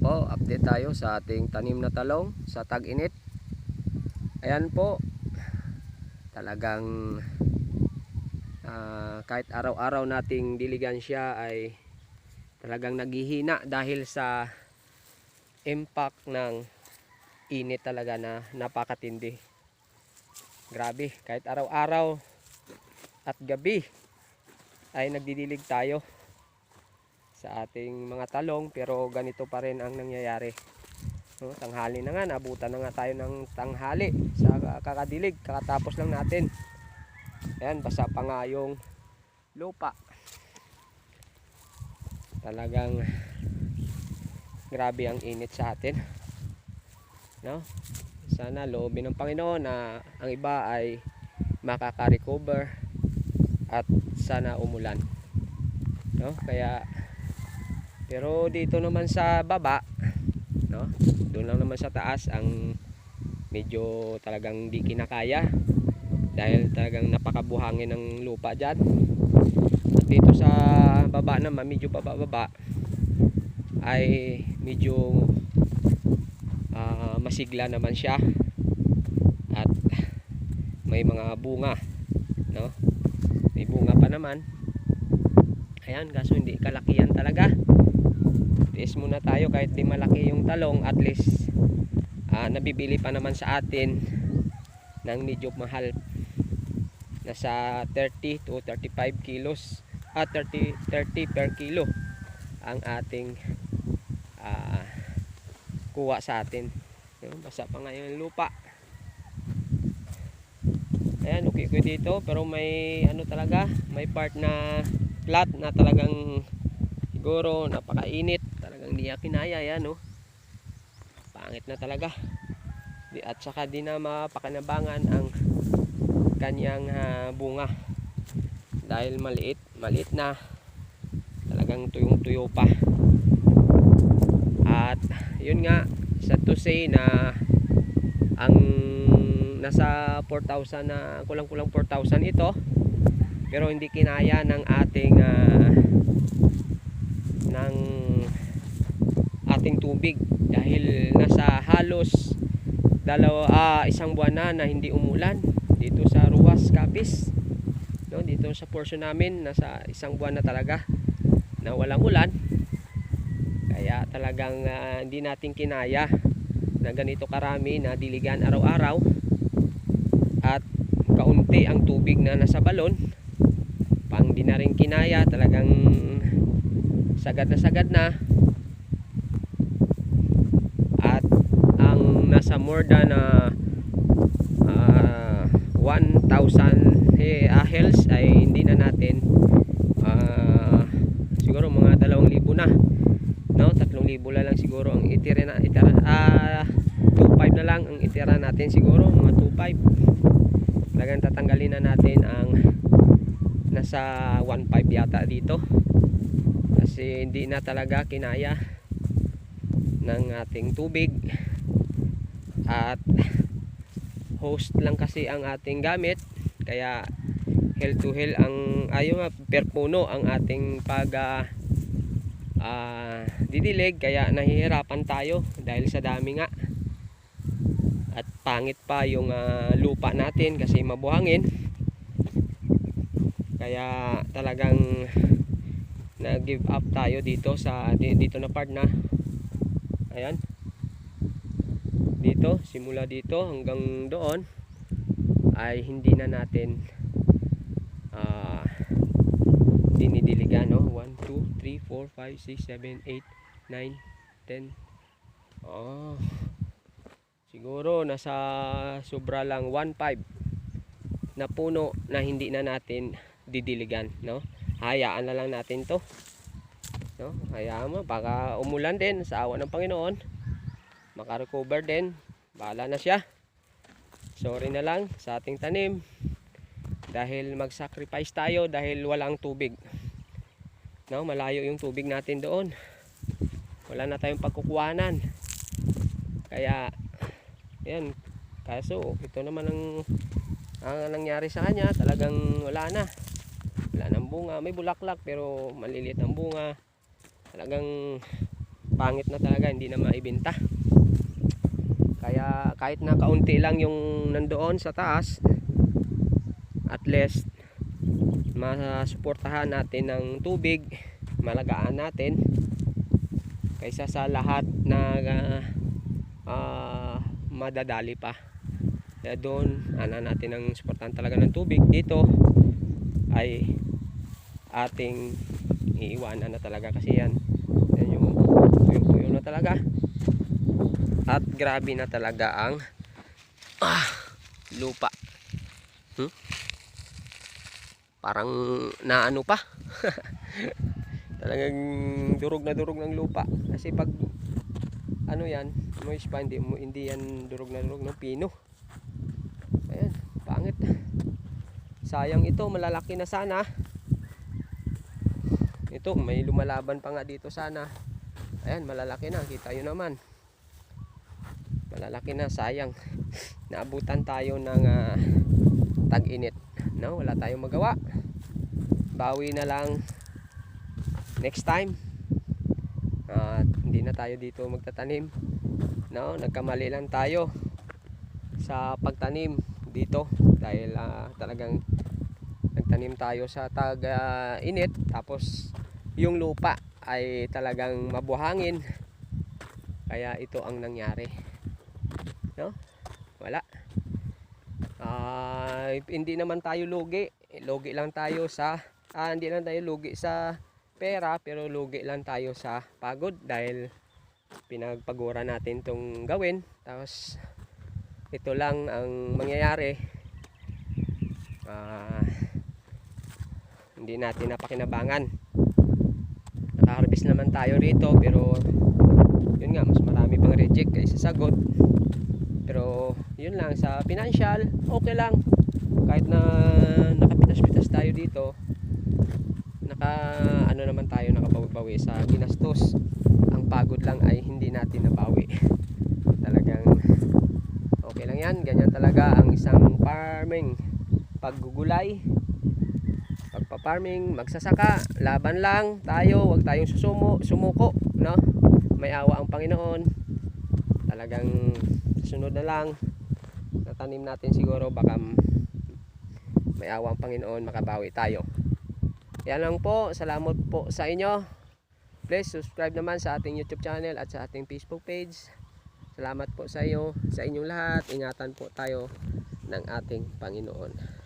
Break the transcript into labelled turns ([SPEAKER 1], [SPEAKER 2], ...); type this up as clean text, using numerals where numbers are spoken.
[SPEAKER 1] po, update tayo sa ating tanim na talong sa tag-init. Ayan po, talagang kahit araw-araw nating diligan siya ay talagang naghihina dahil sa impact ng init talaga na napakatindi. Grabe, kahit araw-araw at gabi ay nagdidilig tayo sa ating mga talong, pero ganito pa rin ang nangyayari. No, tanghali na nga, nabutan na nga tayo ng tanghali sa kakadilig, kakatapos lang natin. Ayan, basa pa nga yung lupa. Talagang grabe ang init sa atin, no? Sana loobin ng Panginoon na ang iba ay makaka-recover at sana umulan, no? Kaya pero dito naman sa baba, no, doon lang naman sa taas ang medyo talagang di kinakaya dahil talagang napakabuhangin ng lupa dyan. At dito sa baba naman, medyo baba ay medyo masigla naman siya at may mga bunga, no? May bunga pa naman. Ayan, kaso hindi kalakihan talaga. Tiis muna tayo kahit di malaki yung talong, at least nabibili pa naman sa atin ng medyo mahal. Nasa 30 to 35 kilos 30 per kilo ang ating kuha sa atin. Basa pa nga yung lupa. Ayan, okay ko dito, pero may ano talaga, may part na flat na talagang siguro napakainit, talagang di kinaya. Yan, no? Pangit na talaga. At saka di na mapakanabangan ang kanyang bunga dahil maliit na, talagang tuyong-tuyo pa. At yun nga, sa to say na ang nasa 4,000 na kulang-kulang 4,000 ito, pero hindi kinaya ng ating tubig dahil nasa halos isang buwan na hindi umulan dito sa Ruas, Capiz, no? Dito sa portion namin nasa isang buwan na talaga na walang ulan. Kaya talagang hindi natin kinaya na ganito karami na diligan araw-araw at kaunti ang tubig na nasa balon. Pang di na rin kinaya, talagang sagad na. At ang nasa more than 1,000 hills ay hindi na natin, siguro mga 2,000 na, no? 3,000 lang siguro ang itira 2,500 na lang ang itira natin, siguro mga 2,500. Talagang tatanggalin na natin ang nasa 1,500 yata dito kasi hindi na talaga kinaya ng ating tubig. At host lang kasi ang ating gamit, kaya hill to hill ang per puno ang ating didilig, kaya nahihirapan tayo dahil sa dami nga. At pangit pa yung lupa natin kasi mabuhangin, kaya talagang nag-give up tayo dito sa dito na part na. Ayan, dito, simula dito hanggang doon ay hindi na natin dinidiligan, no? 1, 2, 3, 4, 5, 6, 7, 8, 9, 10. Siguro nasa sobra lang 1,500 na puno na hindi na natin didiligan, no? Hayaan na lang natin to, no? Hayaan mo, baka umulan din, sa awa ng Panginoon makarecover din, bahala na siya. Sorry na lang sa ating tanim dahil mag-sacrifice tayo dahil walang tubig, no? Malayo yung tubig natin doon, wala na tayong pagkukuhanan, kaya yan. Kaso ito naman ang nangyari sa kanya, talagang wala nang bunga. May bulaklak pero maliliit ang bunga. Talagang pangit na talaga, hindi na maibenta. Kaya kahit na kaunti lang yung nandoon sa taas, at least masuportahan natin ng tubig, malagaan natin kaysa sa lahat na madadali pa. Kaya doon natin ang suportahan talaga ng tubig. Dito ay ating iiwanan na talaga kasi yan yung tuyo na talaga. At grabe na talaga ang lupa. Parang naano pa. Talagang durog na durog ng lupa. Kasi pag ano yan, moist pa, hindi yan durog na durog ng pino. Ayan, pangit. Sayang ito, malalaki na sana. Ito, may lumalaban pa nga dito sana. Ayan, malalaki na, kita nyo naman. Malalaki na, sayang. Naabutan tayo ng tag-init. No, wala tayong magawa. Bawi na lang next time. Hindi na tayo dito magtatanim. No, nagkamali lang tayo sa pagtanim dito dahil talagang nagtanim tayo sa tag-init, tapos yung lupa ay talagang mabuhangin. Kaya ito ang nangyari. No? Wala. Hindi naman tayo lugi. Lugi lang tayo sa hindi lang tayo lugi sa pera, pero lugi lang tayo sa pagod dahil pinagpagura natin tong gawin. Tapos ito lang ang mangyayari. Hindi natin napakinabangan. Naka-harvest naman tayo rito, pero yun nga, mas marami pang reject kaysa sagot. Pero yun lang, sa financial okay lang. Kahit na nakapitas-pitas tayo dito, naman tayo nakabawi sa ginastos. Ang pagod lang ay hindi natin nabawi. Talagang okay lang yan. Ganyan talaga ang isang farming. Paggugulay, pagpa-farming, magsasaka, laban lang tayo, huwag tayong sumuko, no? May awa ang Panginoon. Talagang susunod na lang natanim natin, siguro baka may awa ang Panginoon, makabawi tayo. Yan lang po, salamat po sa inyo. Please subscribe naman sa ating YouTube channel at sa ating Facebook page. Salamat po sa inyong lahat. Ingatan po tayo ng ating Panginoon.